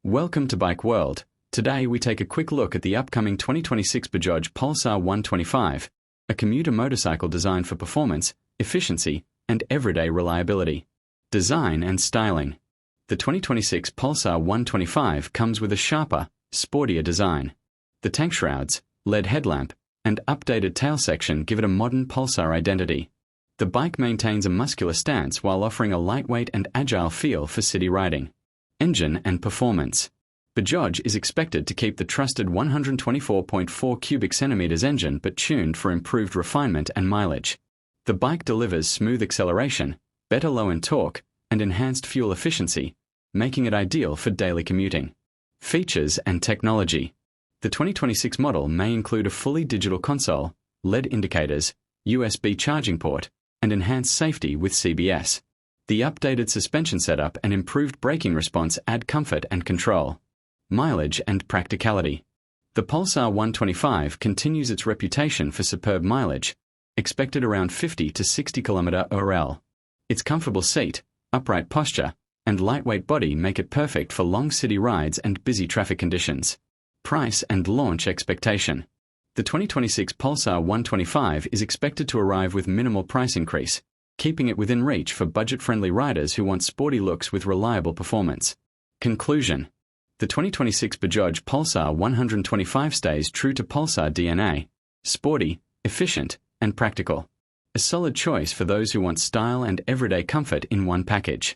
Welcome to Bike World. Today we take a quick look at the upcoming 2026 Bajaj Pulsar 125, a commuter motorcycle designed for performance, efficiency, and everyday reliability. Design and styling. The 2026 Pulsar 125 comes with a sharper, sportier design. The tank shrouds, LED headlamp, and updated tail section give it a modern Pulsar identity. The bike maintains a muscular stance while offering a lightweight and agile feel for city riding. Engine and performance. Bajaj is expected to keep the trusted 124.4 cubic centimeters engine but tuned for improved refinement and mileage. The bike delivers smooth acceleration, better low-end torque, and enhanced fuel efficiency, making it ideal for daily commuting. Features and technology. The 2026 model may include a fully digital console, LED indicators, USB charging port, and enhanced safety with CBS. The updated suspension setup and improved braking response add comfort and control. Mileage and practicality. The Pulsar 125 continues its reputation for superb mileage, expected around 50 to 60 km/h. Its comfortable seat, upright posture, and lightweight body make it perfect for long city rides and busy traffic conditions. Price and launch expectation. The 2026 Pulsar 125 is expected to arrive with minimal price increase, keeping it within reach for budget-friendly riders who want sporty looks with reliable performance. Conclusion. The 2026 Bajaj Pulsar 125 stays true to Pulsar DNA, sporty, efficient, and practical. A solid choice for those who want style and everyday comfort in one package.